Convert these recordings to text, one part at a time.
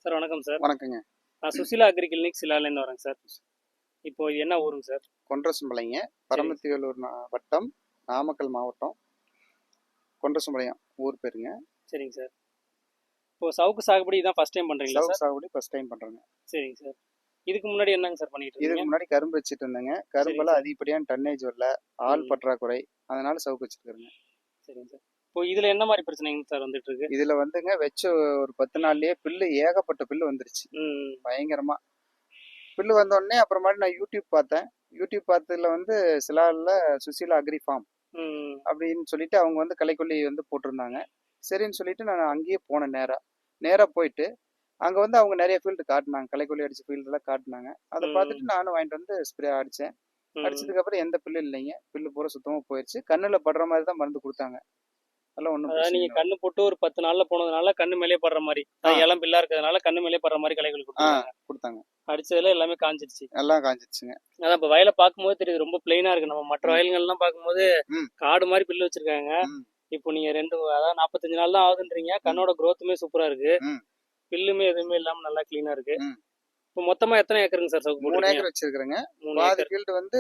Sir வணக்கம் sir. வணக்கங்க. நான் சுசிலா அக்ரி கிளினிக் சிலாலேருந்து வரேங்க சார். இப்போ இது என்ன ஊருங்க சார்? கொன்றசும்பாளையங்க, பரமத்திவேலூர் வட்டம், நாமக்கல் மாவட்டம். கொன்றசும்பாளையம் ஊர் பேருங்க. சரிங்க சார். இப்போ சவுக்கு சாகுபடி தான் ஃபர்ஸ்ட் டைம் பண்றீங்களா சார்? சவுக்கு சாகுபடி ஃபர்ஸ்ட் டைம் பண்றேங்க. சரிங்க சார். இதுக்கு முன்னாடி என்னங்க சார் பண்ணிட்டு இதுக்கு இருக்கீங்க? முன்னாடி கரும்பு வச்சுட்டு இருந்தேங்க. கரும்பெல்லாம் அதிகப்படியான டன்னேஜ் வரல, ஆள் பற்றாக்குறை, அதனால சவுக்கு வச்சிருக்கிறேங்க. சரிங்க சார். இப்போ இதுல என்ன மாதிரி பிரச்சனைங்க சார் வந்துட்டு இருக்கு? இதுல வந்துங்க வச்ச ஒரு 10 நாள்லயே பில்லு, ஏகப்பட்ட பில்லு வந்துருச்சு. பயங்கரமா பில்லு வந்தோடனே அப்புறமாட்டி நான் யூடியூப் பார்த்தேன். யூடியூப் பார்த்ததுல வந்து சிலால சுசிலா அக்ரி ஃபார்ம் அப்படின்னு சொல்லிட்டு அவங்க வந்து களைக்கொல்லி வந்து போட்டிருந்தாங்க. சரின்னு சொல்லிட்டு நான் அங்கேயே போனேன். நேரா போயிட்டு அங்க வந்து அவங்க நிறைய ஃபீல்டு காட்டினாங்க, களைக்கொல்லி அடிச்ச ஃபீல்டெல்லாம் காட்டினாங்க. அதை பார்த்துட்டு நானும் வாங்கிட்டு வந்து ஸ்ப்ரே அடித்தேன். அடிச்சதுக்கு அப்புறம் எந்த பில்லு இல்லைங்க, பில்லு பூரா சுத்தமா போயிடுச்சு. கண்ணுல படுற மாதிரி தான் மருந்து கொடுத்தாங்க. அதெல்லாம் ஒன்றும் அதாவது நீங்க கண்ணு போட்டு ஒரு 10 நாள்ல போனதுனால கண்ணு மேலே படுற மாதிரி, இளம் பில்லா இருக்கிறதுனால கண்ணு மேலே படுற மாதிரி களைக்கொல்லி கொடுத்தாங்க. அடிச்சதுல எல்லாமே காஞ்சிருச்சு. எல்லாம் காஞ்சிருச்சுங்க. அதான் இப்ப வயலை பார்க்கும்போது தெரியுது, ரொம்ப பிளைனா இருக்கு. நம்ம மற்ற வயல்கள்லாம் பார்க்கும்போது காடு மாதிரி பில்லு வச்சிருக்காங்க. இப்போ நீங்க அதாவது 45 நாள் தான் ஆகுதுன்றீங்க. கண்ணோட growthமே சூப்பரா இருக்கு. பில்லுமே எதுவுமே இல்லாம நல்லா கிளீனா இருக்கு. இப்போ மொத்தமா எத்தனை ஏக்கருங்க சார் சவுக்கு? 3 ஏக்கர் வச்சிருக்கிறேங்க. பாதி ஃபீல்டு வந்து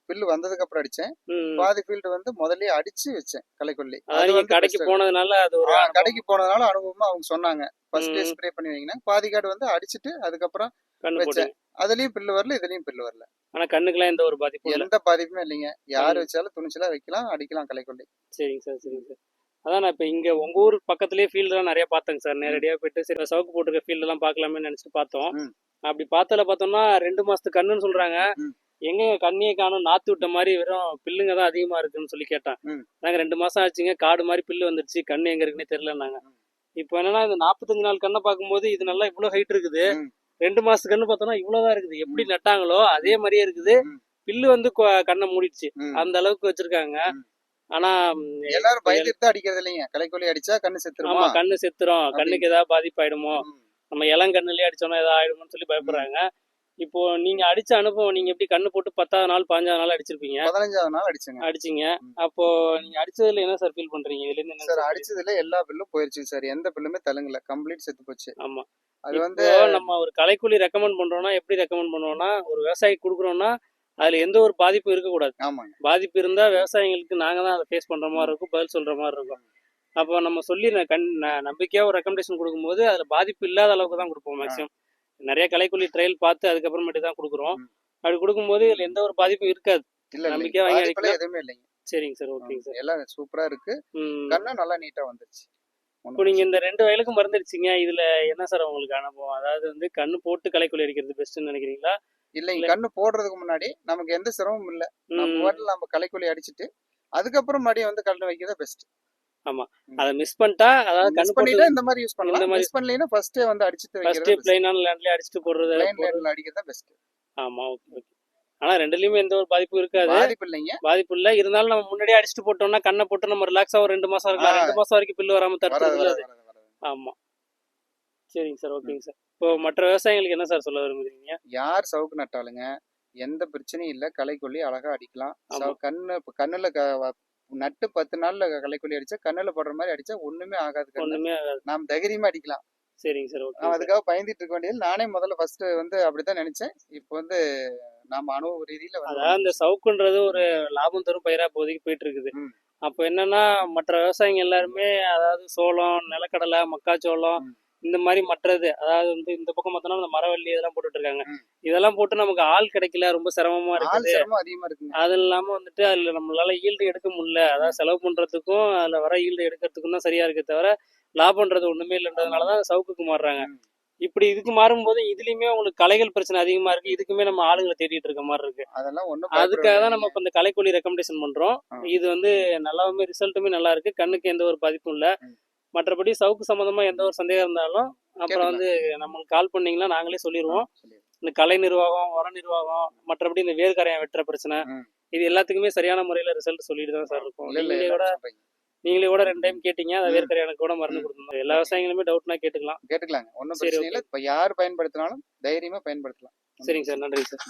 பில்லு வந்ததுக்கு அப்புறம் அடிச்சேன். பாதி ஃபீல்டு வந்து முதல்லயே அடிச்சு வச்சேன் களைக்கொல்லி. அது வந்து கடைக்கு போனதுனால அது ஒரு கடைக்கு போனதுனால அனுபவமா அவங்க சொன்னாங்க, ஃபர்ஸ்ட் டே ஸ்ப்ரே பண்ணி வைங்க. பாதி காடு வந்து அடிச்சிட்டு அதுக்கப்புறம் வச்சேன். அதுலயும் பில்லு வரல, இதுலயும் பில்லு வரல. ஆனா கண்ணுக்குலாம் எந்த ஒரு பாதிப்பும் எந்த பாதிப்புமே இல்லைங்க. யாரு வச்சாலும் துணிச்சலா வைக்கலாம், அடிக்கலாம் களைக்கொல்லி. சரிங்க சார், சரிங்க சார். அதான் நான் இப்போ இங்கே உங்கள் ஊர் பக்கத்துலேயே ஃபீல்டெலாம் நிறையா பார்த்தேங்க சார். நேரடியாக போயிட்டு சரி சவுக்கு போட்டுருக்க ஃபீல்டெல்லாம் பார்க்கலாமே நினச்சிட்டு பார்த்தோம். அப்படி பார்த்ததில் பார்த்தோம்னா 2 மாதத்துக்கு கண்ணுன்னு சொல்கிறாங்க. எங்க கண்ணியே காணும், நாற்று விட்ட மாதிரி வெறும் பில்லுங்க தான் அதிகமாக இருக்குன்னு சொல்லி கேட்டேன். நாங்கள் 2 மாதம் ஆச்சுங்க, காடு மாதிரி பில்லு வந்துருச்சு, கண்ணு எங்கே இருக்குன்னே தெரியலன்னாங்க. இப்போ என்னன்னா இந்த 45 நாள் கண்ணை பார்க்கும்போது இது நல்லா இவ்வளோ ஹைட் இருக்குது. 2 மாதத்து கண்ணு பார்த்தோம்னா இவ்வளோதான் இருக்குது. எப்படி நட்டாங்களோ அதே மாதிரியே இருக்குது. பில்லு வந்து கண்ணை மூடிடுச்சு, அந்த அளவுக்கு வச்சிருக்காங்க. ஆனா எல்லாரும் பயந்துட்டு தான் அடிக்கிறது இல்லைங்க. களைக்கொல்லி அடிச்சா கண்ணு செத்துருமா? ஆமா, கண்ணு செத்துரும், கண்ணுக்கு ஏதாவது பாதிப்பாயிடுமோ, நம்ம இளங்கண்ணுலயே அடிச்சோம்னா ஏதாவது ஆயிடுமோன்னு சொல்லி பயப்படுறாங்க. இப்போ நீங்க அடிச்ச அனுபவம், நீங்க எப்படி கண்ணு போட்டு 10ஆவது நாள் 15ஆவது நாள் அடிச்சிருப்பீங்க? 15ஆவது நாள் அடிச்சீங்க. அப்போ நீங்க அடிச்சதுல என்ன சார் ஃபீல் பண்றீங்க? இதுல இருந்து சார் அடிச்சதுல எல்லா பில்லும் போயிருச்சு சார். எந்த பில்லுமே தழுங்கல, கம்ப்ளீட் செத்து போச்சு. ஆமா, அது வந்து நம்ம ஒரு களைக்கொல்லி ரெக்கமெண்ட் பண்றோம்னா எப்படி ரெக்கமெண்ட் பண்ணுவோம்னா, ஒரு விவசாயிக்கு கொடுக்குறோம்னா அதுல எந்த ஒரு பாதிப்பும் இருக்கக்கூடாது. பாதிப்பு இருந்தா விவசாயிகளுக்கு நாங்க தான் அதை ஃபேஸ் பண்ற மாதிரி இருக்கும், பதில் சொல்ற மாதிரி இருக்கும். அப்போ நம்ம சொல்லி நம்பிக்கையா ஒரு ரெக்கமெண்டேஷன் கொடுக்கும்போது அதுல பாதிப்பு இல்லாத அளவுக்கு தான் கொடுப்போம். மேக்ஸிமம் நிறைய களைக்கொல்லி ட்ரையல் பார்த்து அதுக்கப்புறமேட்டு தான் கொடுக்குறோம். அப்படி கொடுக்கும்போது இதுல எந்த ஒரு பாதிப்பும் இருக்காது. நம்பிக்கையா வாங்கி அடிக்கலாம். எதுவுமே இல்லைங்க. சரிங்க சார், ஓகேங்க சார். எல்லாம் சூப்பரா இருக்கு. கண்ணு நல்லா நீட்டா வந்துருச்சு. இப்போ நீங்க இந்த 2 வயலுக்கும் மறந்துடுச்சிங்க. இதுல என்ன சார் உங்களுக்கு அனுபவம்? அதாவது வந்து கண்ணு போட்டு களைக்கொல்லி அடிக்கிறது பெஸ்ட்னு நினைக்கிறீங்களா? இல்லைங்க, கண்ணு போடுறதுக்கு முன்னாடி நமக்கு எந்த சிரமமும் இல்ல. நம்ம வாட்டில் நம்ம களைக்கொல்லி அடிச்சுட்டு அதுக்கப்புறம் மறுபடியும் வந்து கண்ணு வைக்கிறது பெஸ்ட். ஆமா, அத மிஸ் பண்ணிட்டா, அதாவது கண்ணு பண்ணிட்டா இந்த மாதிரி யூஸ் பண்ணலாம். மிஸ் பண்ணலைனா ஃபர்ஸ்ட் வந்து அடிச்சிட்டு வைக்கிறது. ஃபர்ஸ்ட் ப்ளைனான லேண்ட்லயே அடிச்சிட்டு போடுறது, ப்ளைன் லேண்ட்ல அடிக்கிறது பெஸ்ட். ஆமா, ஓகே ஓகே. ஆனா ரெண்டுலயுமே எந்த ஒரு பாதிப்பும் இருக்காது. பாதிப்பு இல்லைங்க, பாதிப்பு இல்ல. இருந்தாலும் நம்ம முன்னாடியே அடிச்சிட்டு போட்டோம்னா கண்ணை போட்டு நம்ம ரிலாக்ஸா ஒரு 2 மாசம் இருக்கலாம். 2 மாசம் வரைக்கும் பில்லு வராம தடுத்துறது. ஆமா, சரிங்க சார், ஓகேங்க சார். இப்போ மற்ற விவசாயிகளுக்கு என்ன சார் சொல்ல விரும்புறீங்க? யார் சவுக்கு நட்டாலுங்க எந்த பிரச்சனையும் இல்ல, களைக்கொல்லி அழகா அடிக்கலாம். கண்ணுல நட்டு 10 நாள்ல களைக்கொல்லி அடிச்சா கண்ணுல படுற மாதிரி அடிச்சா ஒண்ணுமே ஆகாது. ஒண்ணுமே ஆகாது. நாம் தைரியமா அடிக்கலாம். சரிங்க சார், ஓகே. அதுக்காக பயந்துட்டு இருக்க வேண்டியது. நானே முதல்ல ஃபர்ஸ்ட் வந்து அப்படித்தான் நினைச்சேன். இப்போ வந்து நாம அனுபவ ரீதியில அதாவது இந்த சவுக்குன்றது ஒரு லாபம் தரும் பயிரா இப்போதைக்கு போயிட்டு இருக்குது. அப்போ என்னன்னா மற்ற விவசாயிங்க எல்லாருமே அதாவது சோளம், நிலக்கடலை, மக்காச்சோளம் இந்த மாதிரி மற்றது, அதாவது வந்து இந்த பக்கம் பார்த்தோம்னா இந்த மரவள்ளி இதெல்லாம் போட்டுட்டு இருக்காங்க. இதெல்லாம் போட்டு நமக்கு ஆள் கிடைக்கல, ரொம்ப சிரமமா இருக்குது. அது இல்லாம வந்துட்டு அதுல நம்மளால ஈல்டு எடுக்க முடியல. அதாவது செலவு பண்றதுக்கும் அதுல வர ஈல்டு எடுக்கிறதுக்கும் தான் சரியா இருக்கே தவிர லாபம்ன்றது ஒண்ணுமே இல்லைன்றதுனாலதான் சவுக்குக்கு மாறுறாங்க. இப்படி இதுக்கு மாறும்போது இதுலயுமே உங்களுக்கு களைகள் பிரச்சனை அதிகமா இருக்கு. இதுக்குமே நம்ம ஆளுங்களை தேடிட்டு இருக்க மாதிரி இருக்கு. அதுக்காக தான் நம்ம இப்ப இந்த களைக்கொல்லி ரெக்கமெண்டேஷன் பண்றோம். இது வந்து நல்லாவுமே ரிசல்ட்டுமே நல்லா இருக்கு. கண்ணுக்கு எந்த ஒரு பாதிப்பும் இல்லை. மற்றபடி சவுக்கு சம்பந்தமா எந்த ஒரு சந்தேகம் இருந்தாலும் அப்புறம் வந்து நம்மளுக்கு கால் பண்ணீங்கன்னா நாங்களே சொல்லிடுவோம். இந்த கலை நிர்வாகம், உர நிர்வாகம், மற்றபடி இந்த வேர்க்கரையான் வெட்டுற பிரச்சனை, இது எல்லாத்துக்குமே சரியான முறையில ரிசல்ட் சொல்லிட்டு தான் சார் இருக்கும். நீங்களே கூட 2 டைம் கேட்டீங்க, அந்த வேர்க்கரையானுக்கு கூட மருந்து கொடுத்துருந்தோம். எல்லா விவசாயிகளுமே டவுட்னா கேட்டுக்கலாங்க. ஒன்றும் பிரச்சனை இல்லை. இப்போ யார் பயன்படுத்தினாலும் தைரியமா பயன்படுத்தலாம். சரிங்க சார், நன்றி சார்.